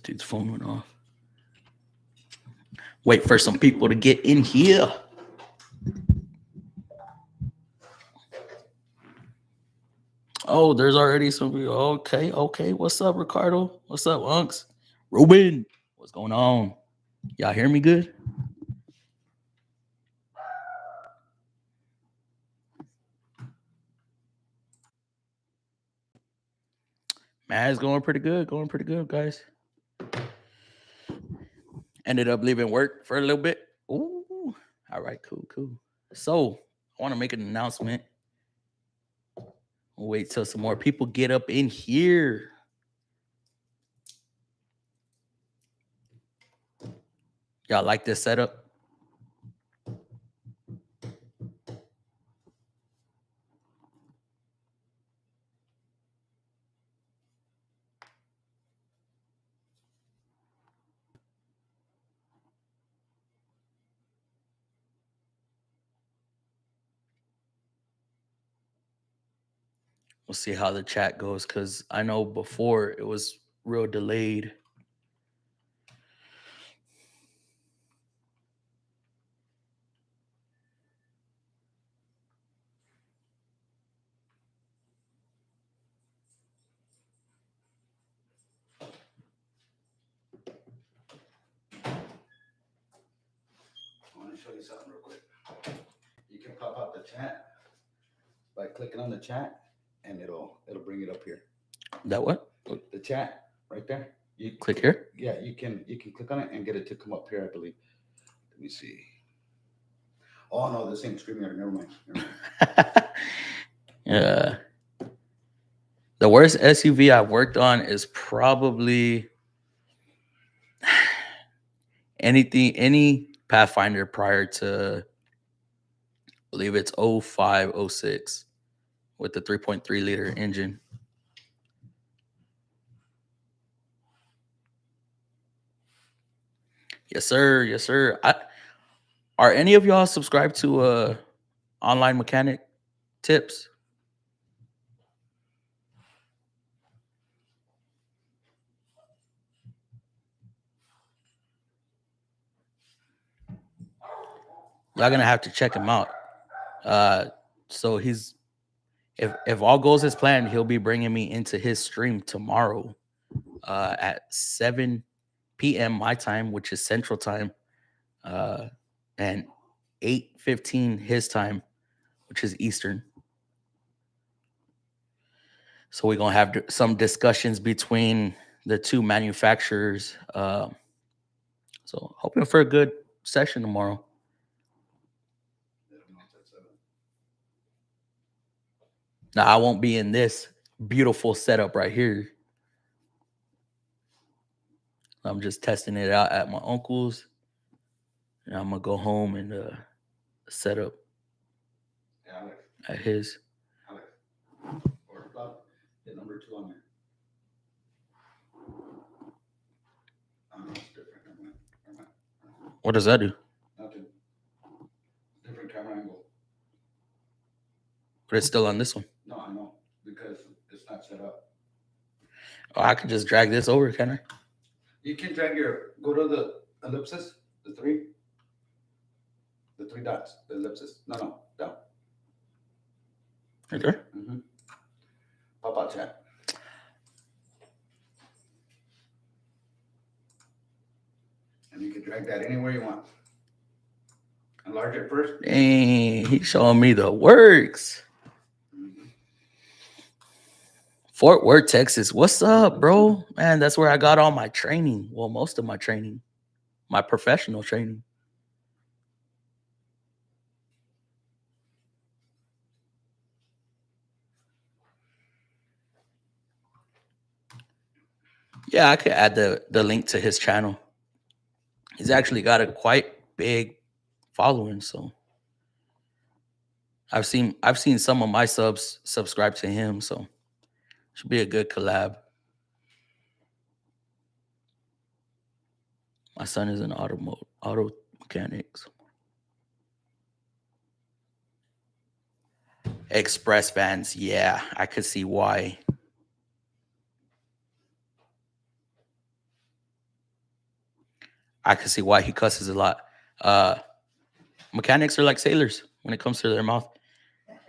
dude's phone went off. Wait for some people to get in here. Oh, there's already some people. Okay. What's up, Ricardo? What's up, Unks? Ruben, what's going on? Y'all hear me good? Man, it's going pretty good. Guys. Ended up leaving work for a little bit. Ooh, all right, cool. So, I want to make an announcement. We'll wait till some more people get up in here. Y'all like this setup? We'll see how the chat goes because I know before it was real delayed. I want to show you something real quick. You can pop out the chat by clicking on the chat, and it'll bring it up here. That what? The chat right there. You click here. Yeah, you can click on it and get it to come up here. I believe. Let me see. Oh no, this ain't StreamYard. Never mind. Yeah. The worst SUV I've worked on is probably any Pathfinder prior to, I believe it's 05, 06 with the 3.3 liter engine. Yes, sir. Are any of y'all subscribed to online mechanic tips? Y'all gonna have to check him out. So he's if all goes as planned, he'll be bringing me into his stream tomorrow at 7 p.m. my time, which is Central Time, and 8:15 his time, which is Eastern. So we're gonna have some discussions between the two manufacturers. So hoping for a good session tomorrow. Now I won't be in this beautiful setup right here. I'm just testing it out at my uncle's, and I'm gonna go home and set up at his. Hit number 2 on there. It's different. What does that do? Nothing. Different camera angle. But it's still on this one. No, I know, because it's not set up. Oh, I could just drag this over, can I? You can drag go to the ellipsis, the 3 dots, the ellipsis. No, down. Right there? Mm-hmm. Pop out chat. And you can drag that anywhere you want. Enlarge it first. Dang, he's showing me the works. Mm-hmm. Fort Worth, Texas. What's up, bro? Man, that's where I got all my training. Well, most of my training. My professional training. Yeah, I could add the link to his channel. He's actually got a quite big following, so I've seen some of my subs subscribe to him, so should be a good collab. My son is an auto mechanics. Express vans, yeah, I could see why. I can see why he cusses a lot. Uh, Mechanics are like sailors when it comes to their mouth.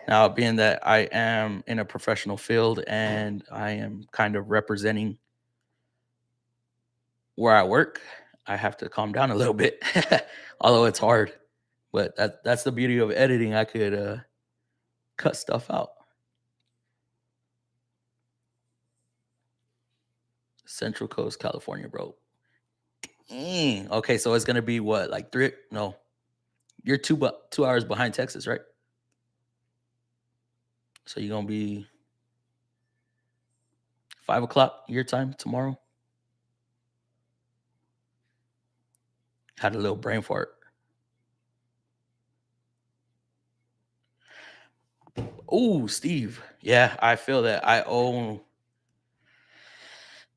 Now, being that I am in a professional field and I am kind of representing where I work, I have to calm down a little bit, although it's hard. But that's the beauty of editing. I could cut stuff out. Central Coast, California, bro. Dang. Okay, so it's gonna be what, like three? No, you're 2 hours behind Texas, right? So you're gonna be 5 o'clock your time tomorrow. Had a little brain fart. Oh, Steve. Yeah, I feel that. I own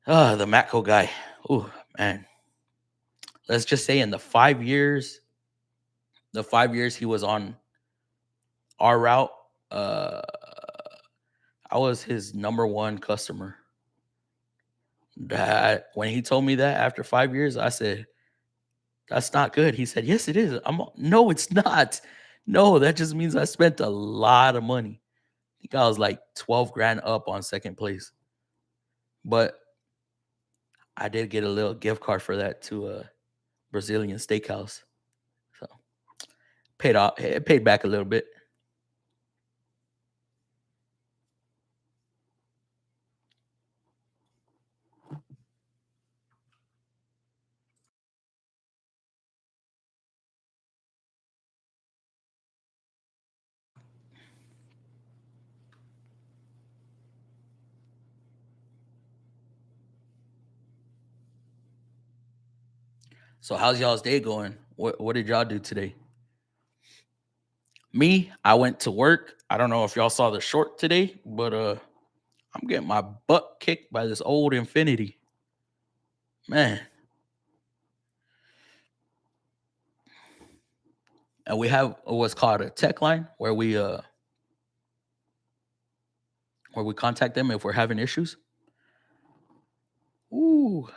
the Matco guy. Oh man. Let's just say in the 5 years he was on our route, uh I was his number one customer. That when he told me that after 5 years, I said, "That's not good." He said, "Yes, it is." No, it's not. No, that just means I spent a lot of money. I think I was like 12 grand up on second place. But I did get a little gift card for that to a Brazilian steakhouse. So paid off, it paid back a little bit. So how's y'all's day going? What did y'all do today? Me, I went to work. I don't know if y'all saw the short today, but I'm getting my butt kicked by this old Infinity. Man, and we have what's called a tech line where we contact them if we're having issues. Ooh,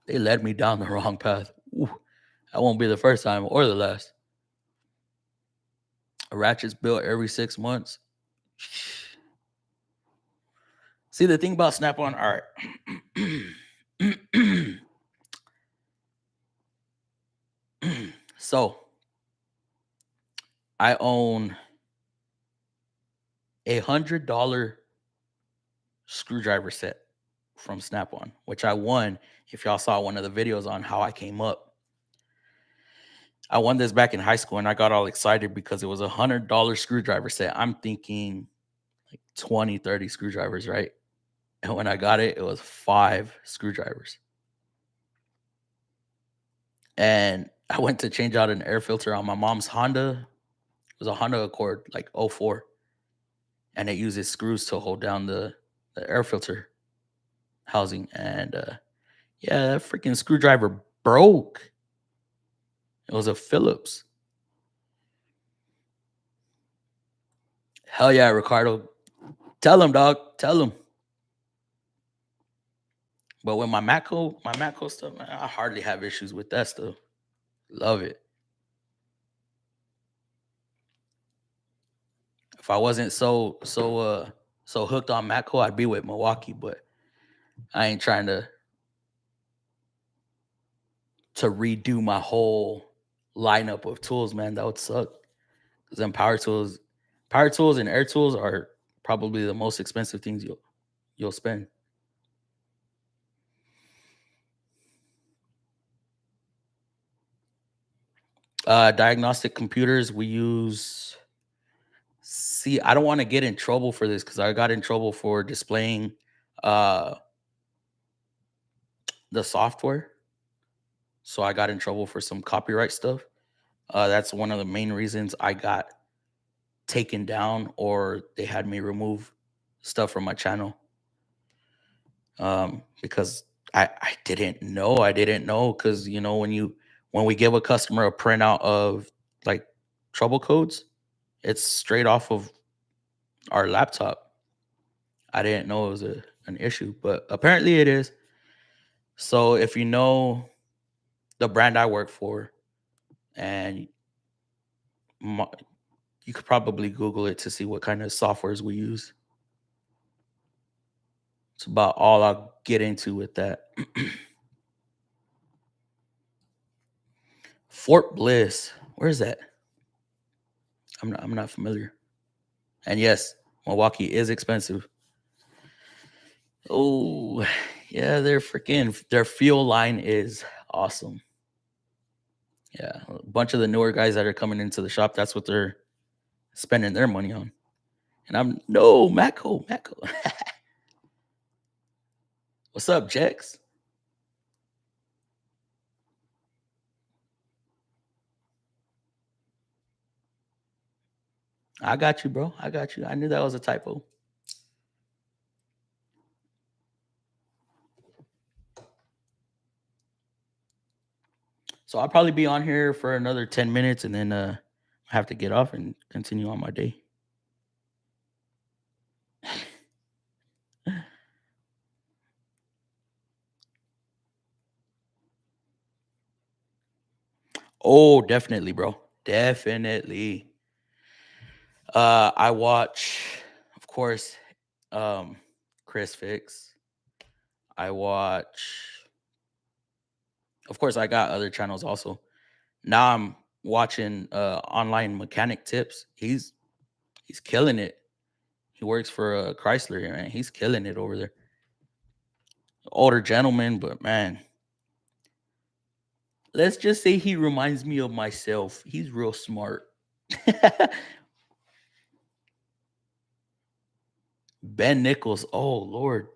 they led me down the wrong path. Ooh, that won't be the first time or the last. A ratchet's built every 6 months. See, the thing about Snap on art. So I own $100 screwdriver set from Snap on, which I won. If y'all saw one of the videos on how I came up, I won this back in high school and I got all excited because it was $100 screwdriver set. I'm thinking like 20, 30 screwdrivers, right? And when I got it, it was 5 screwdrivers. And I went to change out an air filter on my mom's Honda. It was a Honda Accord, like '04. And it uses screws to hold down the air filter housing. And yeah, that freaking screwdriver broke. It was a Phillips. Hell yeah, Ricardo. Tell him, dog. Tell him. But with my Matco stuff, man, I hardly have issues with that stuff. Love it. If I wasn't so hooked on Matco, I'd be with Milwaukee, but I ain't trying to redo my whole lineup of tools, man. That would suck. Because then power tools and air tools are probably the most expensive things you'll spend. Diagnostic computers we use. See, I don't want to get in trouble for this because I got in trouble for displaying uh the software. So I got in trouble for some copyright stuff. That's one of the main reasons I got taken down or they had me remove stuff from my channel. Because I didn't know because when we give a customer a printout of like trouble codes, it's straight off of our laptop. I didn't know it was an issue, but apparently it is. So if you know the brand I work for, and you could probably Google it to see what kind of softwares we use. It's about all I'll get into with that. Fort Bliss, where is that? I'm not familiar. And yes, Milwaukee is expensive. Oh, yeah, their fuel line is awesome. Yeah, a bunch of the newer guys that are coming into the shop, that's what they're spending their money on. And I'm no Matco. What's up, Jex? I got you, bro. I got you. I knew that was a typo. So I'll probably be on here for another 10 minutes and then I have to get off and continue on my day. Oh, definitely, bro. Definitely. I watch, of course, um, Chris Fix. I watch, of course, I got other channels also. Now I'm watching online mechanic tips. He's killing it. He works for Chrysler, man. He's killing it over there. Older gentleman, but man, let's just say he reminds me of myself. He's real smart. Ben Nichols. Oh Lord,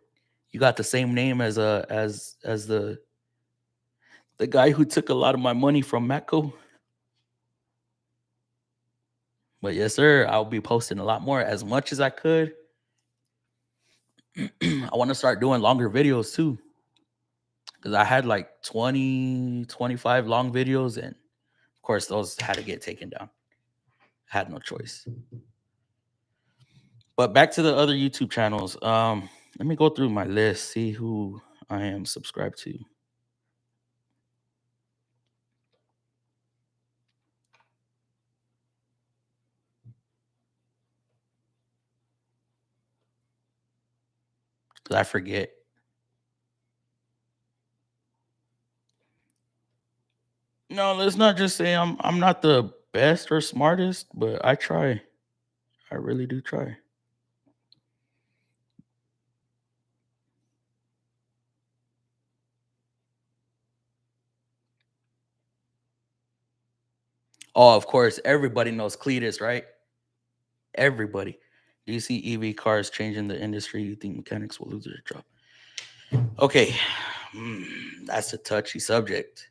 you got the same name as as the guy who took a lot of my money from Matco. But yes, sir, I'll be posting a lot more as much as I could. I want to start doing longer videos too. Because I had like 20, 25 long videos, and of course, those had to get taken down. Had no choice. But back to the other YouTube channels. Let me go through my list, see who I am subscribed to. Because I forget. No, let's not just say I'm not the best or smartest, but I try. I really do try. Oh, of course, everybody knows Cletus, right? Everybody. Do you see EV cars changing the industry? You think mechanics will lose their job? Okay, that's a touchy subject.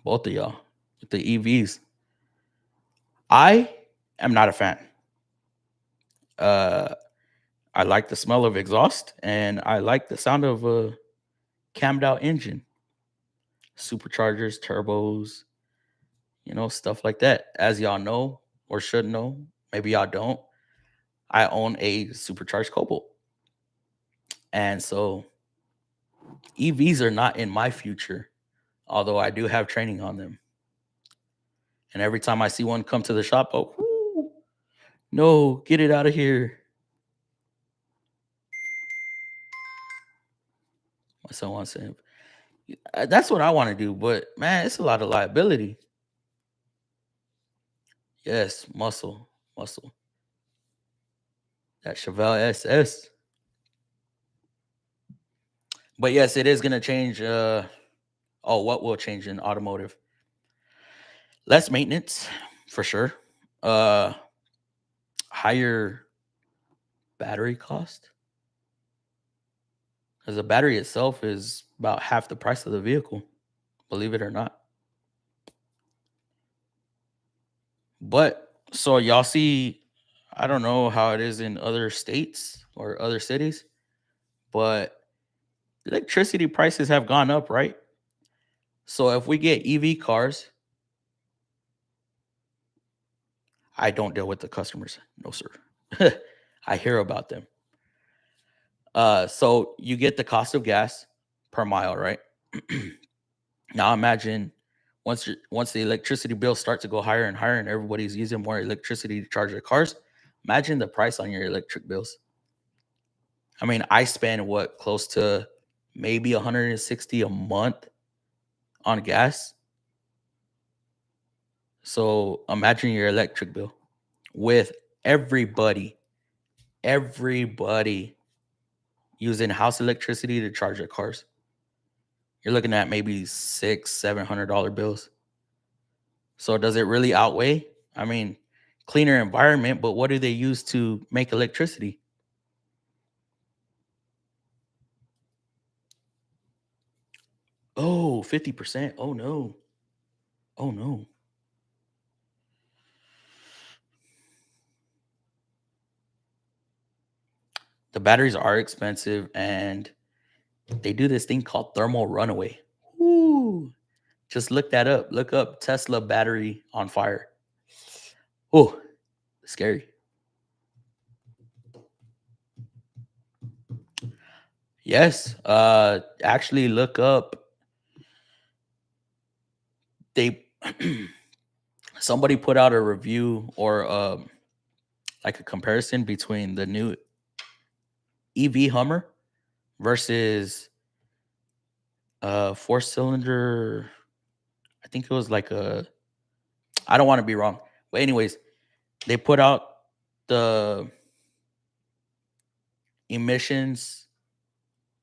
Both of y'all with the EVs. I am not a fan. Uh, I like the smell of exhaust and I like the sound of a cammed out engine, superchargers, turbos, stuff like that. As y'all know or should know, maybe y'all don't. I own a supercharged Cobalt. And so EVs are not in my future, although I do have training on them. And every time I see one come to the shop, oh, whoo, no, get it out of here. My son wants to. That's what I want to do, but man, it's a lot of liability. Yes, muscle. That Chevelle SS. But yes, it is gonna change. What will change in automotive? Less maintenance, for sure. Uh, higher battery cost, because the battery itself is about half the price of the vehicle, believe it or not. But so y'all see, I don't know how it is in other states or other cities, but electricity prices have gone up, right? So if we get EV cars, I don't deal with the customers. No, sir. I hear about them. So you get the cost of gas per mile, right? Now imagine once the electricity bills start to go higher and higher, and everybody's using more electricity to charge their cars. Imagine the price on your electric bills. I mean, I spend what, close to maybe 160 a month on gas. So imagine your electric bill with everybody, everybody using house electricity to charge their cars. You're looking at maybe $600-700 bills. So does it really outweigh? I mean, cleaner environment, but what do they use to make electricity? Oh, 50%. Oh no. Oh no. The batteries are expensive, and they do this thing called thermal runaway. Ooh. Just look that up. Look up Tesla battery on fire. Oh, scary. Yes. Actually look up, they somebody put out a review, or like a comparison between the new EV Hummer versus four cylinder. I think it was like a, I don't want to be wrong. But anyways, they put out the emissions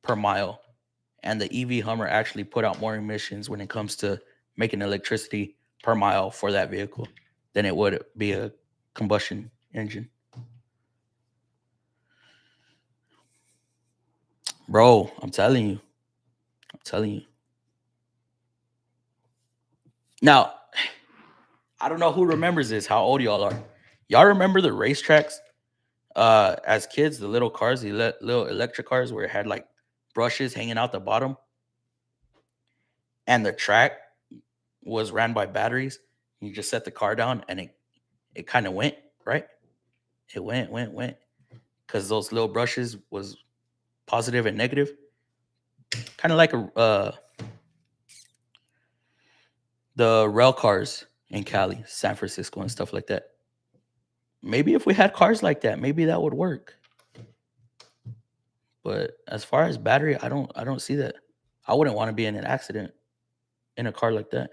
per mile, and the EV Hummer actually put out more emissions when it comes to making electricity per mile for that vehicle than it would be a combustion engine. Bro, I'm telling you. I'm telling you. Now, I don't know who remembers this, how old y'all are. Y'all remember the racetracks? As kids, the little cars, the little electric cars where it had like brushes hanging out the bottom, and the track was ran by batteries. You just set the car down and it kind of went, right? It went. Because those little brushes was positive and negative. Kind of like the rail cars in Cali, San Francisco, and stuff like that. Maybe if we had cars like that, maybe that would work. But as far as battery, I don't see that. I wouldn't want to be in an accident in a car like that.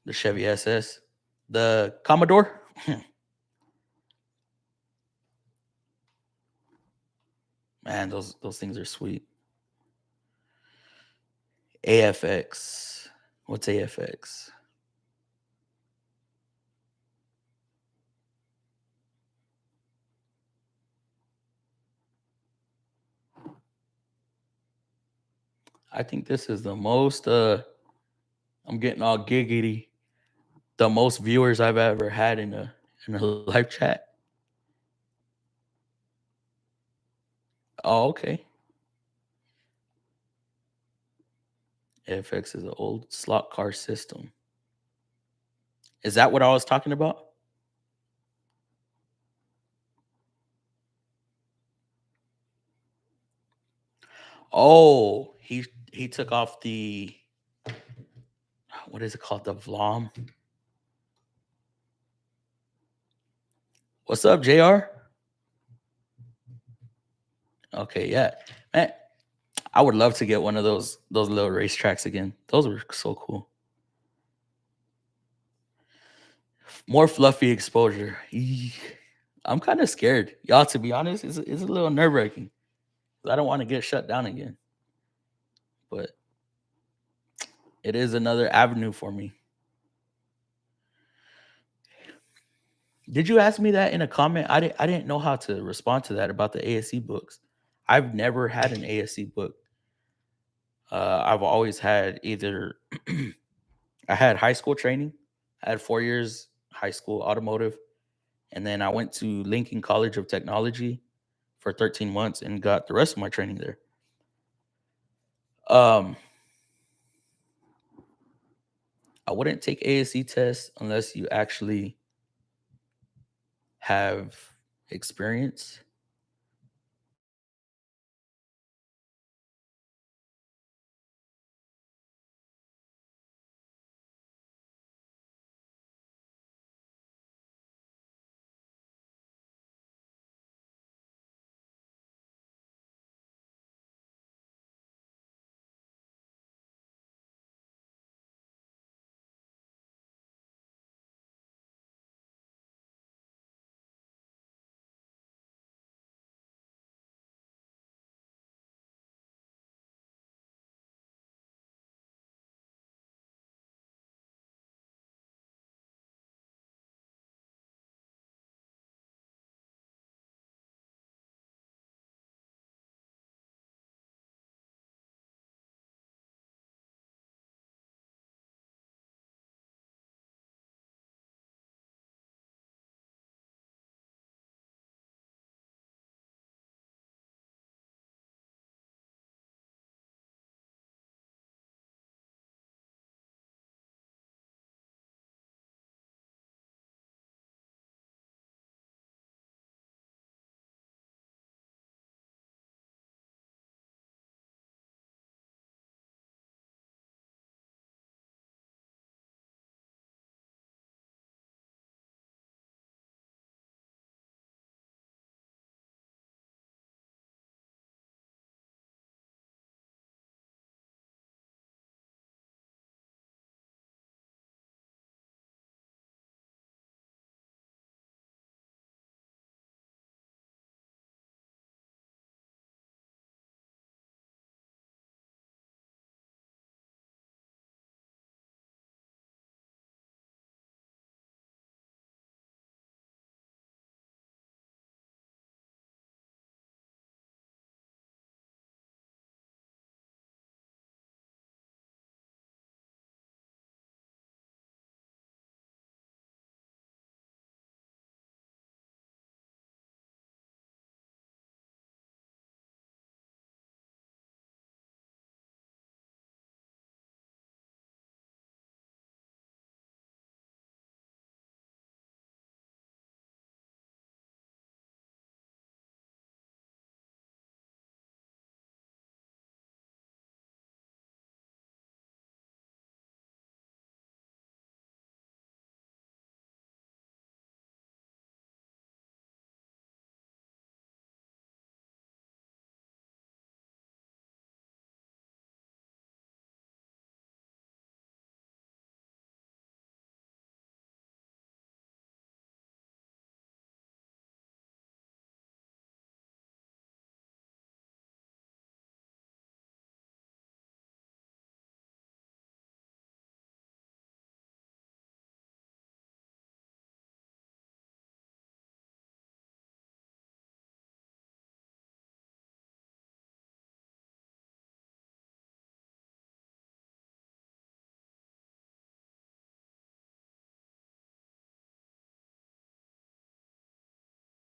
The Chevy SS, the Commodore. Man, those things are sweet. AFX. What's AFX? I think this is the most I'm getting all giggity. The most viewers I've ever had in a live chat. Oh, okay. AFX is an old slot car system. Is that what I was talking about? Oh, he took off the, what is it called? The Vlom. What's up, JR? Okay, yeah. Man, I would love to get one of those little racetracks again. Those were so cool. More fluffy exposure. Eek. I'm kind of scared. Y'all, to be honest, it's a little nerve-wracking. I don't want to get shut down again. But it is another avenue for me. Did you ask me that in a comment? I didn't know how to respond to that about the ASC books. I've never had an ASC book. I've always had either I had high school training. I had 4 years high school automotive, and then I went to Lincoln College of Technology for 13 months and got the rest of my training there. Um, I wouldn't take ASC tests unless you actually have experience.